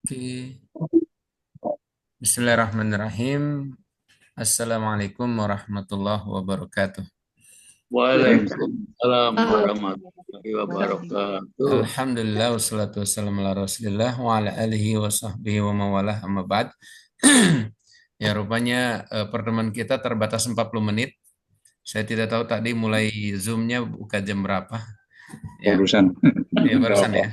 Oke. Bismillahirrahmanirrahim. Assalamualaikum warahmatullahi wabarakatuh. Waalaikumsalam warahmatullahi wabarakatuh. Alhamdulillah wassalatu wassalamu ala Rasulillah wa ala alihi wa sahbihi wa mawalah amma ba'd. Ya, rupanya pertemuan kita terbatas 40 menit. Saya tidak tahu tadi mulai Zoom-nya buka jam berapa. Ya, Urusan. ya Nggak barusan apa. ya.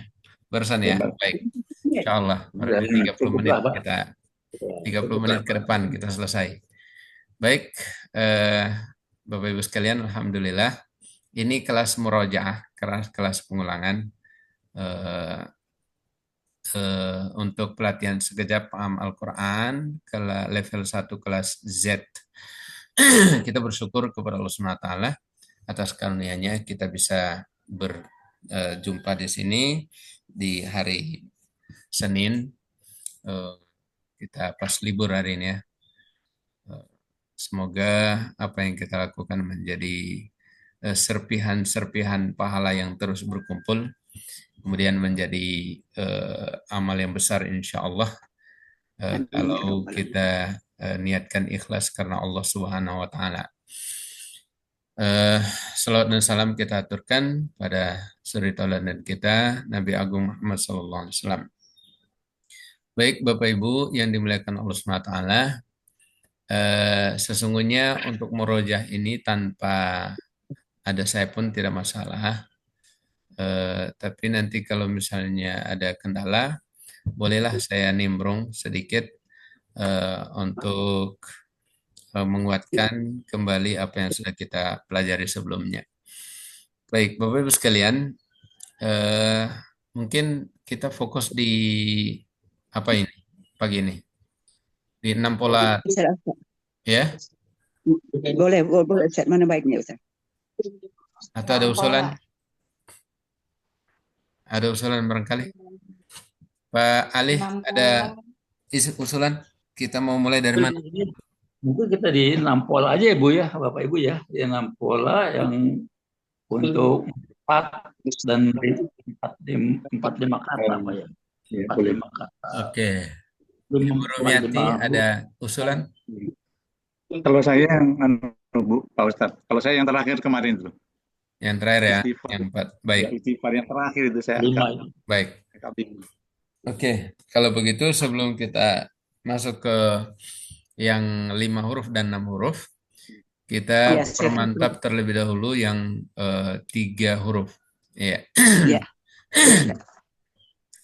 Barusan ya. Baik. Insya Allah, berarti 30 Cukup menit lah, Pak. kita 30 Cukup lah, menit ke Pak. depan kita selesai. Baik, eh, Bapak Ibu sekalian, Alhamdulillah. Ini kelas murojaah, kelas pengulangan eh, untuk pelatihan sekejap paham Al-Quran ke level 1 kelas Z. Kita bersyukur kepada Allah SWT atas karunia-Nya kita bisa berjumpa di sini di hari Senin. Kita pas libur hari ini ya. Semoga apa yang kita lakukan menjadi serpihan-serpihan pahala yang terus berkumpul, kemudian menjadi amal yang besar insya Allah kalau kita niatkan ikhlas karena Allah Subhanahu wa Ta'ala. Salawat dan salam kita aturkan pada suri tauladan kita Nabi Agung Muhammad Sallallahu Alaihi Wasallam. Baik Bapak Ibu yang dimuliakan Allah Subhanahu wa Ta'ala, sesungguhnya untuk merojah ini tanpa ada saya pun tidak masalah. Tapi nanti kalau misalnya ada kendala, bolehlah saya nimbrung sedikit untuk menguatkan kembali apa yang sudah kita pelajari sebelumnya. Baik, Bapak Ibu sekalian, mungkin kita fokus di apa ini pagi ini di 6 pola ya, Boleh, Ustaz. Mana baiknya, Ustaz? atau ada usulan? Ada usulan barangkali? Pak Ali, ada usulan? Kita mau mulai dari mana? Mungkin kita di 6 pola aja ya Bu ya, Bapak Ibu ya. Di 6 pola yang untuk 4 dan 4-5 kata Pak ya. 4-5 kata. Oke. Ibu Rumiati ada usulan? Kalau saya yang Bu, Pak Ustadz, kalau saya yang terakhir kemarin tuh. Yang terakhir ya, Istighfar. yang 4. Baik. Ya, istighfar yang terakhir itu saya 5 ya. Baik. Oke, kalau begitu sebelum kita masuk ke yang 5 huruf dan 6 huruf, kita permantap terlebih dahulu yang 3 huruf. Ya.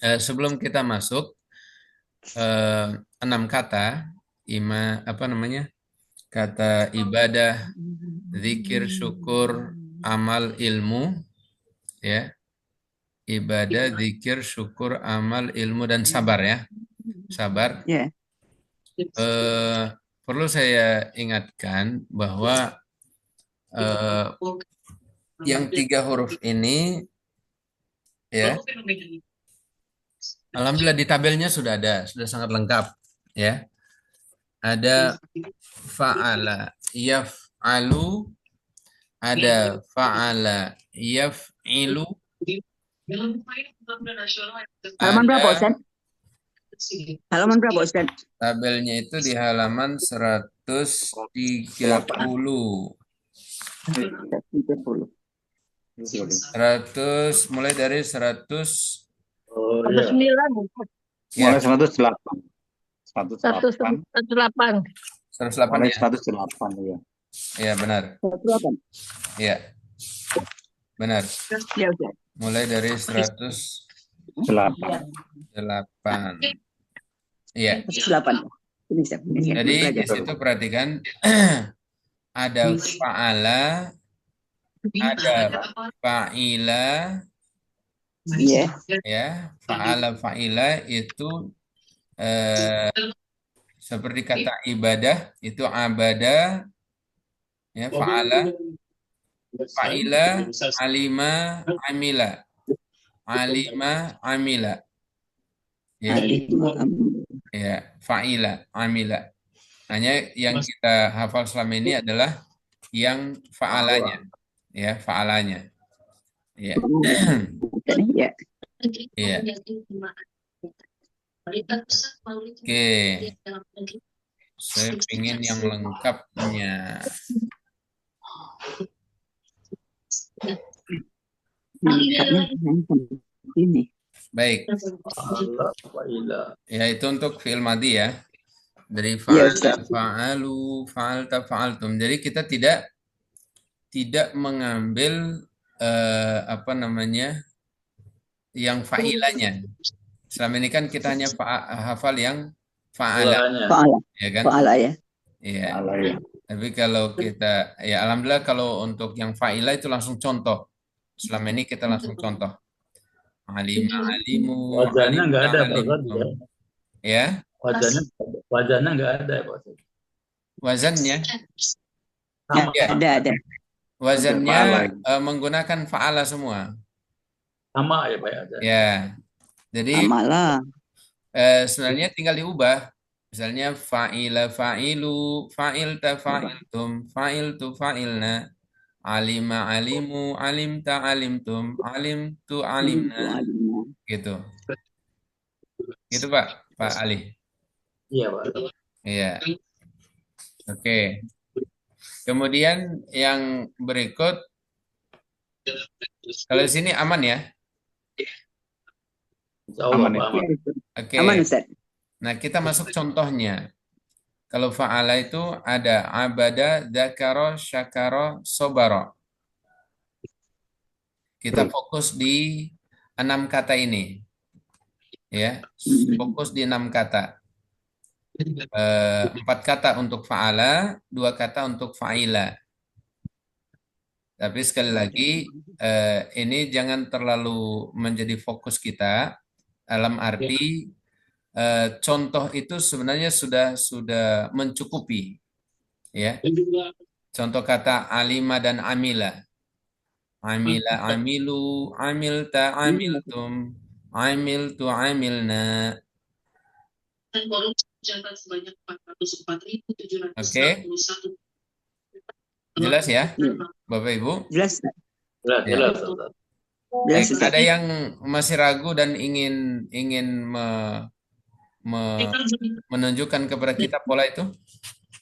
Sebelum kita masuk 6 kata, apa namanya? Kata ibadah, zikir, syukur, amal, ilmu, ya. Ibadah, zikir, syukur, amal, ilmu, dan sabar ya. Sabar. Perlu saya ingatkan bahwa yang 3 huruf ini ya, alhamdulillah di tabelnya sudah ada, sudah sangat lengkap ya. Ada fa'ala yaf'alu, ada fa'ala yaf'ilu. Halaman berapa, Ustaz? Halaman berapa, Ustaz? Tabelnya itu di halaman 130. 100, mulai dari 100. 109. Ya. Mulai 108. 108. 108 Mulai ya. 108 ya. Iya benar. 108. Iya. Benar. Ya, Ustaz. Mulai dari 108. Iya. 108. Jadi di situ perhatikan ada fa'ala, ada fa'ila, ya. Fa'ala fa'ila itu seperti kata ibadah itu abada, ya. Fa'ala, fa'ila, alima, amila, amila, ya. Ya, fa'ila, amila. Hanya yang kita hafal selama ini adalah yang fa'alanya, ya, fa'alanya. Ya. Ya. Oke, saya ingin yang lengkapnya. Lengkapnya ini. Baik, Allah wa ila. ya itu untuk fi'il madhi ya. Dari Iya, fa'ala, Ustaz. fa'alu, fa'alta, fa'altum. Jadi kita tidak mengambil apa namanya yang fa'ilanya. Selama ini kan kita hanya hafal yang fa'ala, Mulanya. Fa'ala. ya kan? Fa'ala ya. Iya. Salah ya. Tapi kalau kita, ya alhamdulillah kalau untuk yang fa'ila itu langsung contoh. Selama ini kita langsung contoh. Alima, alimu, Wajahnya nggak alimta, ada Pak Ustadz ya. alimtum. Ya, Wajahnya nggak ada ya Pak Ustadz. wazannya. Sama, Ya, Ada. wazannya Fa'ala. menggunakan fa'ala semua. sama ya Pak ya. Ya, jadi Amalah. sebenarnya tinggal diubah. Misalnya fa'ila, fa'ilu, fa'ilta, fa'iltum, fa'iltu, fa'ilna, alima, alimu, alimta, alimtum, alimtu, alimna, gitu. Gitu Pak Ali. Iya Pak. Iya. Oke. Kemudian yang berikut, kalau di sini aman ya? Insya Allah Aman ya. Pak, aman. Oke. Aman, Ustaz. Nah, kita masuk contohnya. Kalau fa'ala itu ada abada, dzakara, syakara, sobara. Kita fokus di 6 kata ini. Ya, fokus di 6 kata. 4 kata untuk fa'ala, 2 kata untuk fa'ila. Tapi sekali lagi, ini jangan terlalu menjadi fokus kita. Dalam arti contoh itu sebenarnya sudah mencukupi, ya. Contoh kata alima dan amila. Amila, amilu, amilta, amiltum, amiltu, amilna. Oke, jelas ya, Bapak Ibu? Jelas. Jelas, Ya. jelas Ustadz. Jelas, Baik, Ustaz. ada yang masih ragu dan ingin menunjukkan kepada kita pola itu?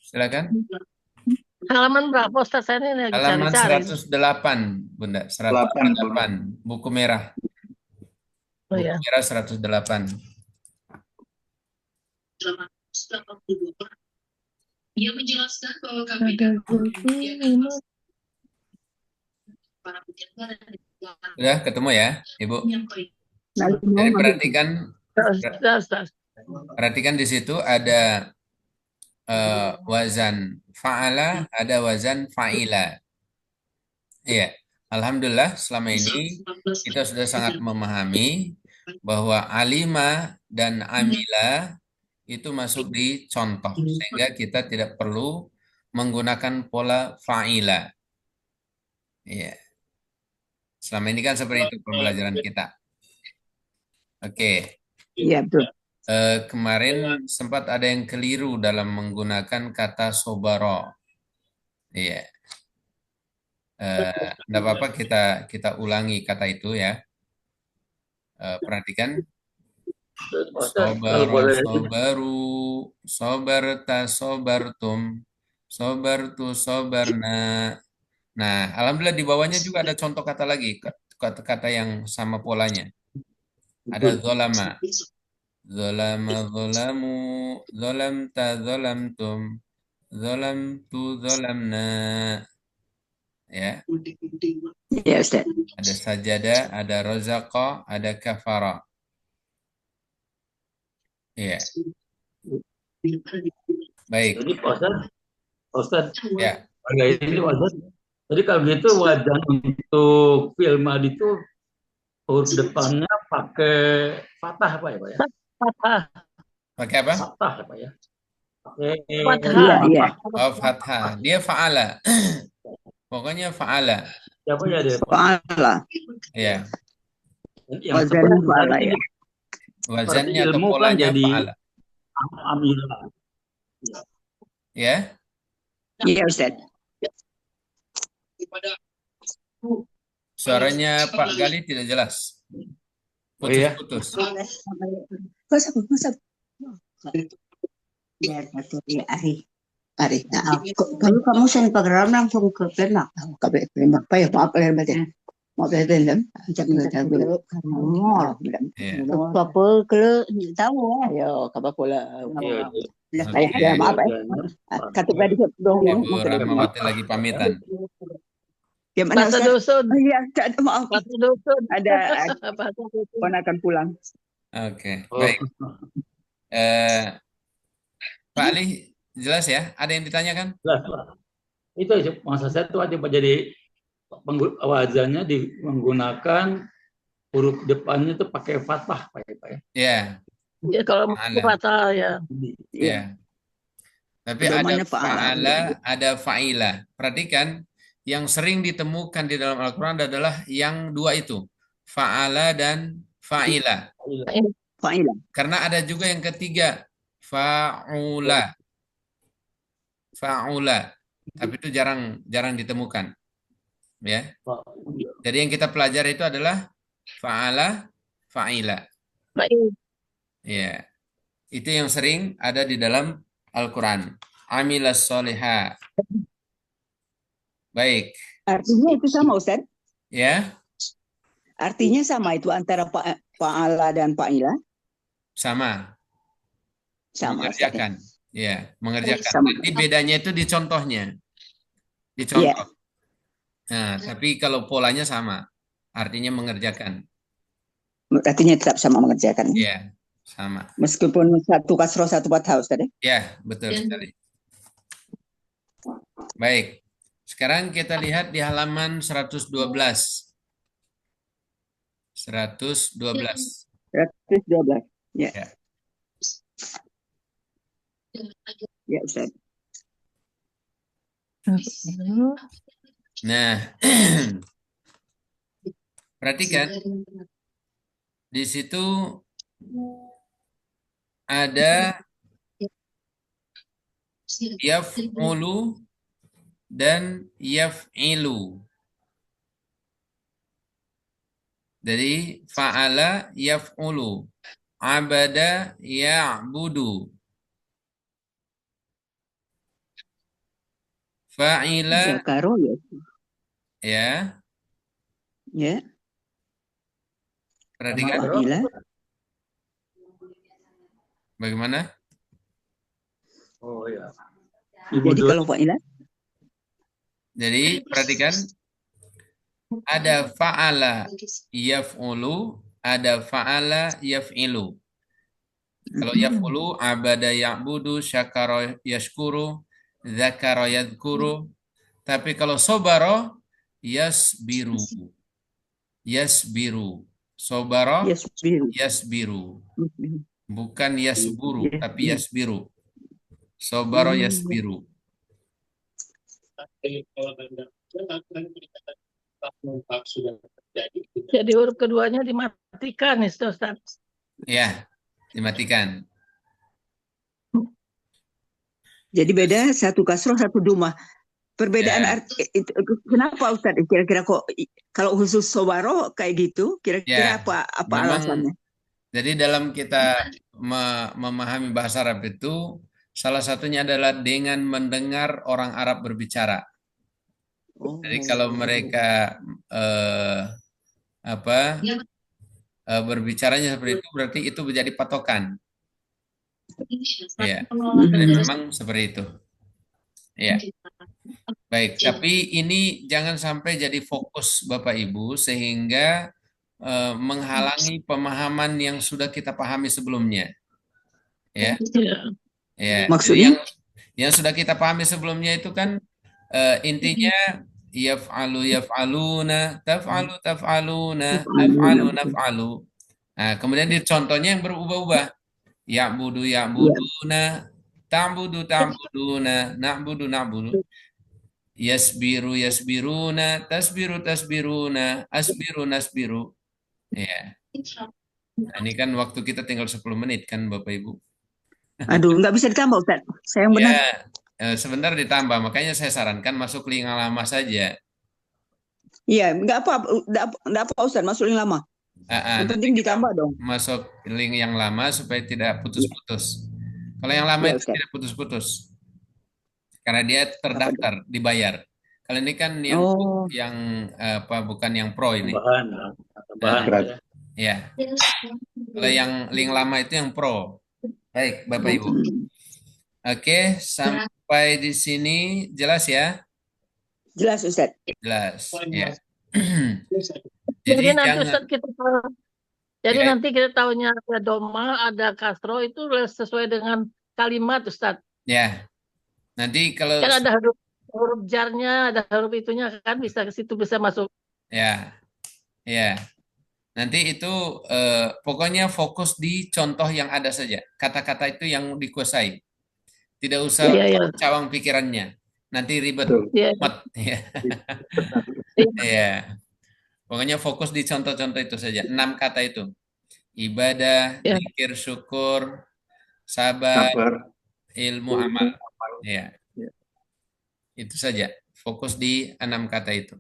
Silakan. Halaman berapa Ustaz? Saya ini lagi Halaman cari-cari. 108, Bunda. 108. Buku merah. Oh Buku ya. merah 108. Ia menjelaskan bahwa Ada KPK buku. para penyelenggara Sudah ketemu ya, Ibu? Lalu Jadi mau perhatikan di situ ada wazan fa'ala, ada wazan fa'ila. Iya, alhamdulillah selama ini kita sudah sangat memahami bahwa alima dan amila itu masuk di contoh, sehingga kita tidak perlu menggunakan pola fa'ila. Iya. Selama ini kan seperti itu pembelajaran kita. Oke. Iya, betul. Kemarin sempat ada yang keliru dalam menggunakan kata sobaro. Iya. Tidak apa-apa kita ulangi kata itu ya. Perhatikan. Sobaro, sobaru, sobarta, sobartum, sobartu, sobarna. Nah, alhamdulillah di bawahnya juga ada contoh kata lagi, kata-kata yang sama polanya. Ada zolama, zolama, zolamu, zolamta, zolamtum, zolamtu, zolamna. Ya, Iya, Ustaz. ada sajada, ada rozaqa, ada kafara. Iya. Baik. Jadi Ustadz, Ya. harga ini Ustadz. Jadi kalau gitu wajan untuk film itu huruf depannya pakai fathah apa ya Pak ya? Fathah. Pakai apa? Fathah ya Pak ya? Pakai Fathah. Iya. Oh, fathah. Dia fa'ala. Pokoknya fa'ala. siapa ya dia? Fa'ala. Ya. Yang Wazan fa'ala ya. Wazannya atau ilmu kan polanya jadi fa'ala. amila. Ya. Iya, Ustaz. Suaranya Pak Gali tidak jelas. Oh iya. Putus-putus. Masa biar satu hari. Nah, kalau kamu send program langsung ke Denmark, ke Denmark, apa ya? Maaf lahir batin. Maaf lahir batin, jangan tahu. Ya. Apa kalau tahu ya, apa pula. Iya, Lah, Oke. ya maaf ya. Kata tadi dong. Ibu Rahmawati lagi pamitan. Ya mana Bahasa Ustaz? dusun. Oh iya, ada maaf. Bahasa dusun. Ada Bahasa dusun. ponakan pulang. Oke, Oh, baik. Pak Ali, jelas ya? Ada yang ditanyakan? jelas, Pak. Itu aja masa saya tuh aja Pak, jadi wajahnya menggunakan huruf depannya tuh pakai fathah Pak ya. Ya, Ya kalau Fa'ala. fatal ya. Ya. Tapi ada Pedomannya fa'ala. fa'ala, ada fa'ila. Perhatikan, yang sering ditemukan di dalam Al-Quran adalah yang dua itu. Fa'ala dan fa'ila. Fa'ilah. Karena ada juga yang ketiga, fa'ula. Fa'ula. Tapi itu jarang ditemukan. Ya. Jadi yang kita pelajari itu adalah fa'ala, fa'ila. Baik. Ya. Itu yang sering ada di dalam Al-Quran. Amilas soliha. Baik. Artinya itu sama Ustaz? Ya, Artinya sama itu antara fa'ala dan fa'ilah? sama. Sama Ustaz. Mengerjakan. Ya, mengerjakan. Sama. Nanti bedanya itu di contohnya. Di contoh. Nah, tapi kalau polanya sama. Artinya mengerjakan. Artinya tetap sama mengerjakan. Ya, sama. Meskipun satu kasroh satu fathah Ustaz ya? Ya, betul sekali. Baik. Sekarang kita lihat di halaman 112. 112. 112. Ya. Ya. Ya Ustaz. Nah, perhatikan di situ ada yaf'ulu dan yaf'ilu. Jadi fa'ala yaf'ulu, abada ya'budu, fa'ila Zakaro ya. ya. Ya. Perhatikan Fa'ilah. bagaimana? Oh ya. Jadi kalau fa'ilah Jadi perhatikan ada fa'ala yaf'ulu, ada fa'ala yaf'ilu. Kalau yaf'ulu abada ya'budu, syakara yashkuru, dzakara yadhkuru. Tapi kalau sobaro yasbiru. Yasbiru. Sobaro yasbiru. yasbiru. Bukan yasburu, tapi yasbiru. Sobaro yasbiru. Jadi huruf keduanya dimatikan nih Ustaz. Ya, dimatikan. Jadi beda satu kasroh satu dumah. Perbedaan Ya. kenapa Ustaz? Kira-kira kok kalau khusus sobaro kayak gitu, Ya, kira-kira apa memang alasannya? jadi dalam kita memahami bahasa Arab itu salah satunya adalah dengan mendengar orang Arab berbicara. Jadi kalau mereka berbicaranya seperti itu berarti itu menjadi patokan. Ya, jadi memang seperti itu. Ya. Baik, tapi ini jangan sampai jadi fokus Bapak Ibu sehingga menghalangi pemahaman yang sudah kita pahami sebelumnya. Ya. Ya. Maksudnya? Yang sudah kita pahami sebelumnya itu kan intinya yaf'alu yaf'aluna, taf'alu taf'aluna, naf'alu naf'alu. Nah, kemudian di contohnya yang berubah-ubah. Ya'budu ya'buduna, ta'budu ta'buduna, na'budu na'budu. Yasbiru yasbiruna, tasbiru tasbiruna, asbiru nasbiru. Ya. Nah, ini kan waktu kita tinggal 10 menit kan Bapak Ibu. Aduh, nggak bisa ditambah Ustaz. Saya yang benar. Ya, sebentar ditambah. Makanya saya sarankan masuk link lama saja. Iya, nggak apa Ustaz, masuk yang lama. Yang Nanti penting kita ditambah dong. masuk link yang lama supaya tidak putus-putus. Kalau yang lama Ya itu Ustaz. tidak putus-putus karena dia Apa dong? terdaftar, dibayar. Kalau ini kan yang Oh, yang apa bukan yang pro ini. Tambahan, tambahan Nah, ya. ya. Kalau yang link lama itu yang pro. Baik, Bapak Ibu. Oke, sampai di sini jelas ya? jelas Ustaz. Jelas, ya. Jadi Jadi nanti jangan Ustaz jadi ya, nanti kita tahunya ada Doma, ada Castro itu sesuai dengan kalimat Ustaz. ya. Nanti kalau Kan ada huruf jarnya, ada huruf itunya kan bisa ke situ bisa masuk. ya, ya. Nanti itu pokoknya fokus di contoh yang ada saja. Kata-kata itu yang dikuasai. Tidak usah Iya, iya. cawang pikirannya. Nanti ribet. Betul. Iya. Mat. Ya. Iya. Ya. Pokoknya fokus di contoh-contoh itu saja. 6 kata itu. Ibadah, Iya. zikir, syukur, sabar, Sabar. ilmu, amal. Ya. Ya. Itu saja. Fokus di 6 kata itu.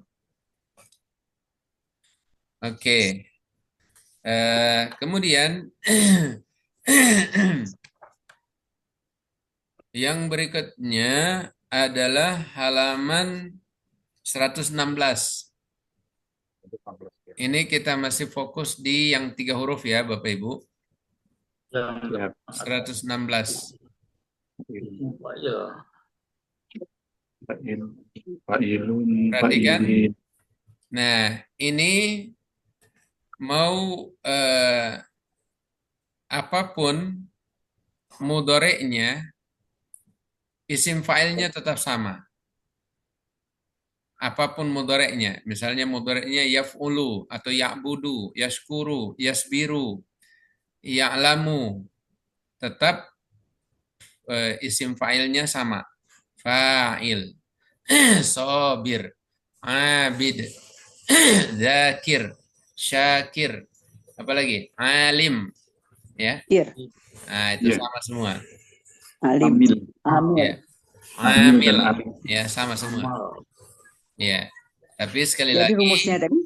Oke. Kemudian yang berikutnya adalah halaman 116. Ini kita masih fokus di yang 3 huruf ya, Bapak Ibu. Ya. 116. Ya. Fa'ilun, Perhatikan. fa'ilin. Nah, ini mau apapun mudhoreknya, isim fa'ilnya tetap sama. Apapun mudhoreknya, misalnya mudhoreknya yaf'ulu atau ya'budu, yashkuru, yasbiru, ya'lamu, tetap isim fa'ilnya sama. Fa'il, sobir, abid, zakir, syakir, apalagi alim, ya. Iya. Nah, itu Ya. sama semua. Alim. Amil. Amil. Ya. Amil dan Amil, alim. ya sama semua. Ya. Tapi sekali Jadi lagi, rumusnya tadi.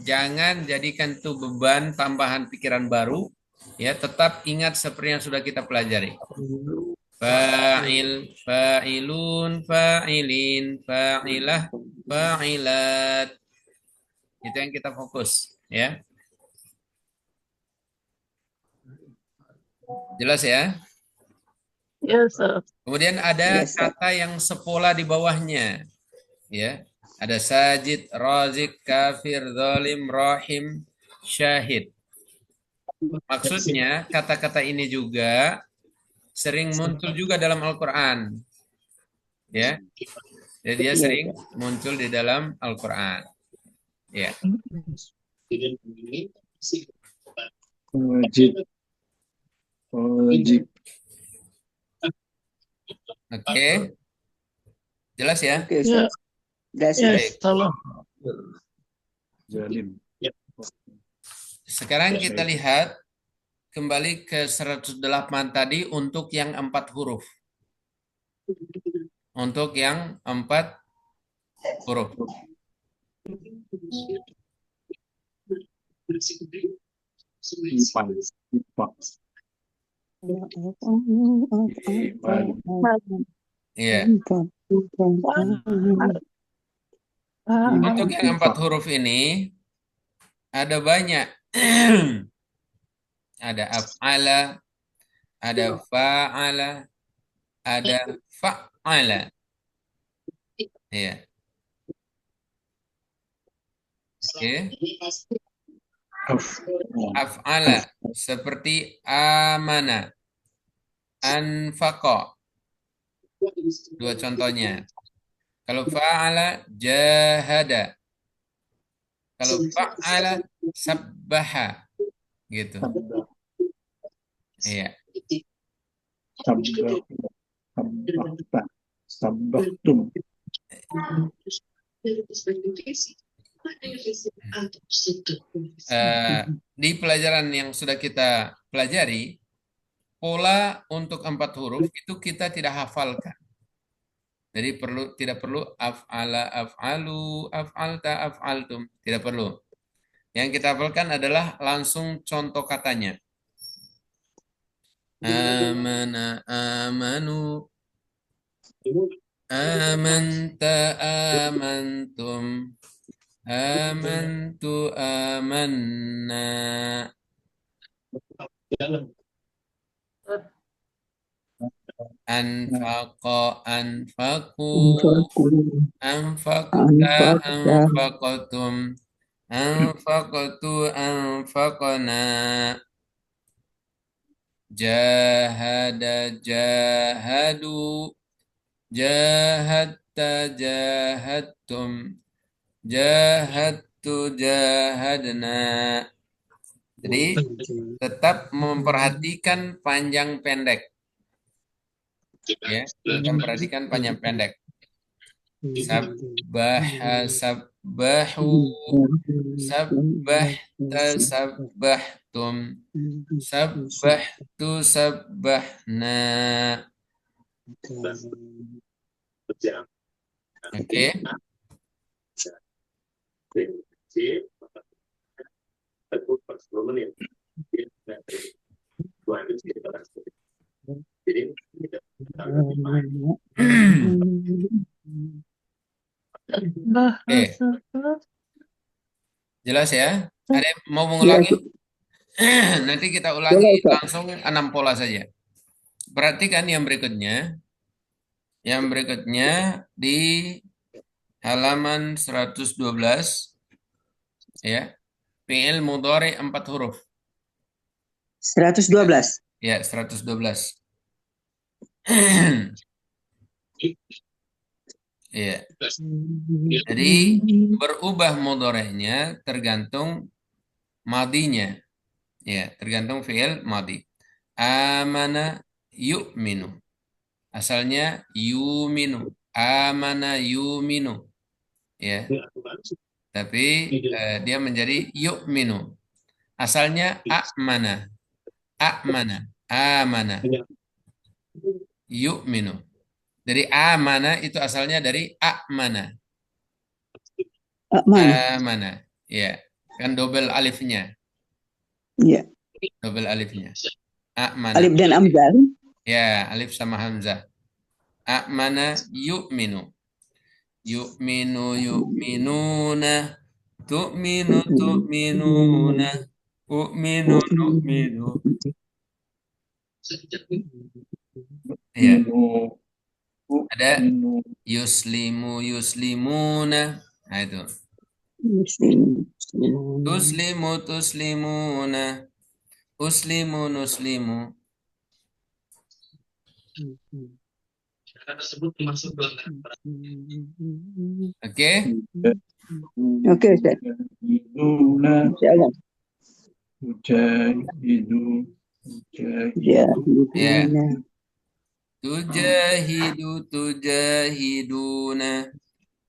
jangan jadikan itu beban tambahan pikiran baru. Ya, tetap ingat seperti yang sudah kita pelajari. Fa'il, fa'ilun, fa'ilin, fa'ilah, fa'ilat. Itu yang kita fokus, ya. Jelas ya? Yes, Kemudian ada Yes, Ustaz. kata yang sepola di bawahnya, ya. Ada sajid, razik, kafir, zalim, rahim, syahid. Maksudnya kata-kata ini juga sering muncul juga dalam Al-Quran, ya. Jadi dia Iya, sering Ustaz. muncul di dalam Al-Quran, ya. Wajib. Wajib. Oke, jelas ya? Oke, Ustaz. Jelas, Ustaz. yes, tolong. Zalim. Sekarang kita lihat kembali ke 108 tadi untuk yang 4 huruf. Untuk yang 4 huruf. Ipan. Ipak. Iya. Untuk yang 4 huruf ini ada banyak. Ada af'ala, ada fa'ala, ada fa'ala. Iya. Oke. Af'ala seperti amana, anfaqa. Dua contohnya. Kalau fa'ala jahada. Kalau fa'ala sabbaha. Gitu. Iya. Sabbahta. Sabbahtum. Di pelajaran yang sudah kita pelajari, pola untuk 4 huruf itu kita tidak hafalkan. Jadi tidak perlu af'ala, af'alu, af'alta, af'altum. Tidak perlu. Yang kita hafalkan adalah langsung contoh katanya. Amana, amanu, amanta, amantum, amantu, amanna. Anfaqa, anfaku, anfaqta, anfaqatum, anfaqtu, anfaqna. Jahada, jahadu, jahadta, jahadtum, jahadtu, jahadna. Jadi tetap memperhatikan panjang pendek. Ya, tetap memperhatikan panjang pendek. Sabbaha, sabbahu, sabbahta, sabbahtum, sabbahtu, sabbahna. Oke. Oke. Jelas ya? Ada yang mau mengulangi? Nanti kita ulangi langsung 6 pola saja. Perhatikan yang berikutnya. Yang berikutnya di halaman 112 ya. Fi'il mudhari 4 huruf. 112. Ya, 112. Iya. Jadi berubah mudhari'nya tergantung madinya. Ya, tergantung fi'il madi. Amana yu'minu. Asalnya yuminu. Amana yuminu. Ya. Tapi dia menjadi yu'minu. Asalnya a'mana. A'mana. Amana. Yu'minu. Dari amana itu asalnya dari a'mana. Mana? Amana. Ya. Kan double alifnya. Iya. Double alifnya. A'mana. Alif dan amzah. Ya, alif sama hamzah. A'mana yu'minu. Yu'minu yu'minuna. Tu'minu tu'minuna. U'minu nu'minu. Ya. Ada yuslimu yuslimuna. Nah itu. Tuslimu tuslimuna. Uslimu nuslimu. Oke. Oke, Ustaz. Insyaallah. Ya. Tujahidu tujahiduna.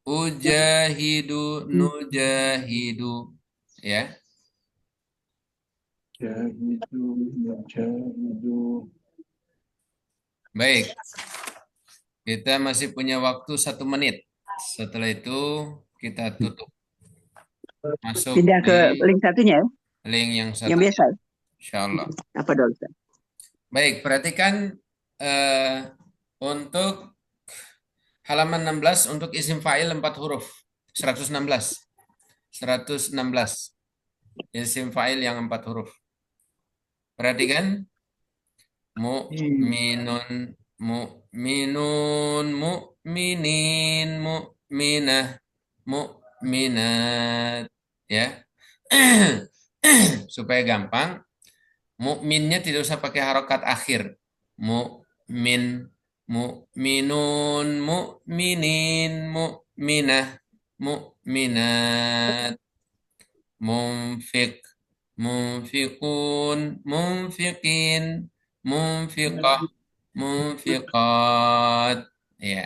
Ujahidu nujahidu. Ya. Baik. Kita masih punya waktu 1 menit. Setelah itu kita tutup. Masuk Pindah ke link satunya ya? Link yang satu. Yang biasa. Insyaallah. Apa dong, Ustaz? Baik, perhatikan untuk halaman 16 untuk isim fa'il 4 huruf. 116. 116. Isim fa'il yang 4 huruf. Perhatikan. Mu'minun, mu'minun, mu'minin, mu'minah, mu'minat. Ya. Supaya gampang. Mukminnya tidak usah pakai harokat akhir. Mukmin, mukminun, mukminin, mukminah, mukminat. Munfiq, munfiqun, munfiqin, munfiqah, munfiqat. Ya.